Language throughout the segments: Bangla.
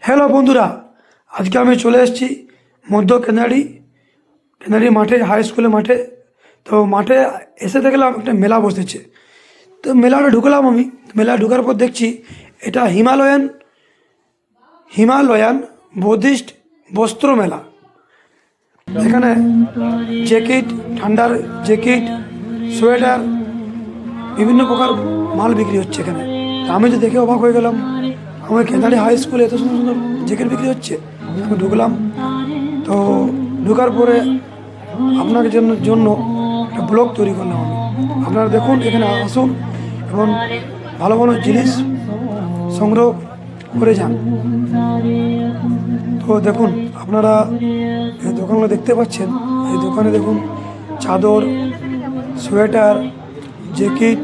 হ্যালো বন্ধুরা, আজকে আমি চলে এসেছি মধ্য কেনারি মাঠে, হাই স্কুলের মাঠে। তো মাঠে এসে দেখলাম একটা মেলা বসেছে। তো মেলাটা ঢুকলাম আমি। মেলা ঢুকার পর দেখছি এটা হিমালয়ান বুদ্ধিস্ট বস্ত্র মেলা। এখানে জ্যাকেট, ঠান্ডার জ্যাকেট, সোয়েটার, বিভিন্ন প্রকার মাল বিক্রি হচ্ছে এখানে। তো আমি তো দেখে অবাক হয়ে গেলাম, আমার কেনারি হাই স্কুলে এত সুন্দর সুন্দর জ্যাকেট বিক্রি হচ্ছে। আমি ঢুকলাম। তো ঢোকার পরে আপনাদের জন্য একটা ব্লগ তৈরি করলাম আমি। আপনারা দেখুন, এখানে আসুন এবং ভালো ভালো জিনিস সংগ্রহ করে যান। তো দেখুন, আপনারা এই দোকানগুলো দেখতে পাচ্ছেন। এই দোকানে দেখুন চাদর, সোয়েটার, জ্যাকেট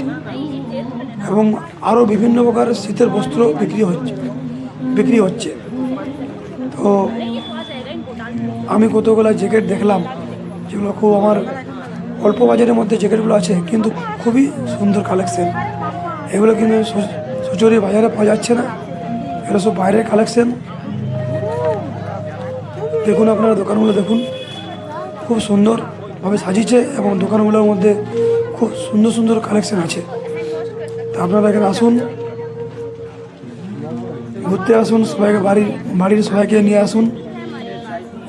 এবং আরও বিভিন্ন প্রকার শীতের বস্ত্র বিক্রি হচ্ছে। তো আমি কতগুলো জ্যাকেট দেখলাম, যেগুলো খুব আমার অল্প বাজারের মধ্যে জ্যাকেটগুলো আছে, কিন্তু খুবই সুন্দর কালেকশন। এগুলো কিন্তু সচরাচর বাজারে পাওয়া যাচ্ছে না, এগুলো সব বাইরের কালেকশন। দেখুন, আপনারা দোকানগুলো দেখুন, খুব সুন্দরভাবে সাজিয়েছে এবং দোকানগুলোর মধ্যে খুব সুন্দর সুন্দর কালেকশন আছে। তা আপনারা এখানে আসুন, ঘুরতে আসুন, সবাইকে বাড়ির সবাইকে নিয়ে আসুন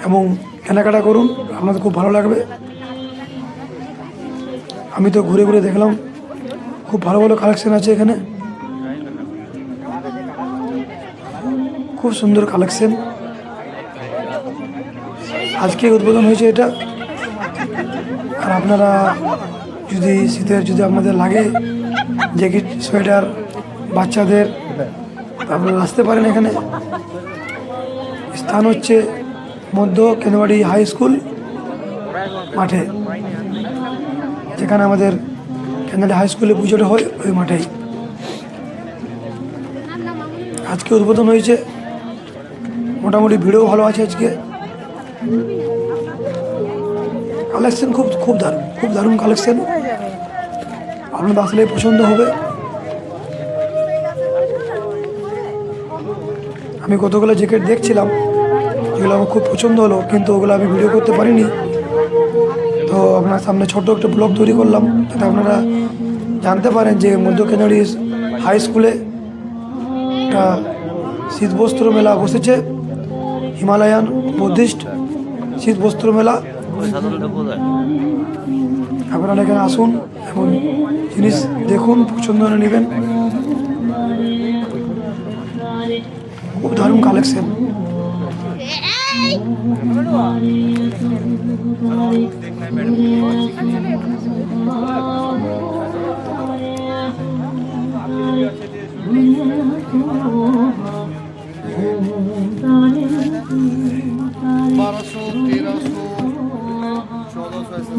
এবং কেনাকাটা করুন, আপনাদের খুব ভালো লাগবে। আমি তো ঘুরে ঘুরে দেখলাম, খুব ভালো ভালো কালেকশন আছে এখানে, খুব সুন্দর কালেকশন। আজকে উদ্বোধন হয়েছে এটা। আর আপনারা যদি শীতের আপনাদের লাগে জ্যাকেট, সোয়েটার, বাচ্চাদের, আপনারা আসতে পারেন এখানে। স্থান হচ্ছে মধ্য কেনারি হাই স্কুল মাঠে, যেখানে আমাদের কেনারি হাই স্কুলে পুজোটা হয়, ওই মাঠেই আজকে উদ্বোধন হয়েছে। মোটামুটি ভিড়ও ভালো আছে আজকে। কালেকশন খুব দারুণ কালেকশন। আপনাদের আসলে পছন্দ হবে। আমি কতগুলো জ্যাকেট দেখছিলাম, যেগুলো আমার খুব পছন্দ হলো, কিন্তু ওগুলো আমি ভিডিও করতে পারিনি। তো আপনার সামনে ছোট্ট একটা ব্লগ তৈরি করলাম, যাতে আপনারা জানতে পারেন যে মধ্য কেনারি হাই স্কুলে একটা শীত বস্ত্র মেলা বসেছে। হিমালয়ান বুদ্ধিস্ট শীত বস্ত্র মেলা। আপনারা এখানে আসুন এবং জিনিস দেখুন, পছন্দ করে নেবেন। খুব দারুণ কালেকশন। বারোশো, 1300, 1400।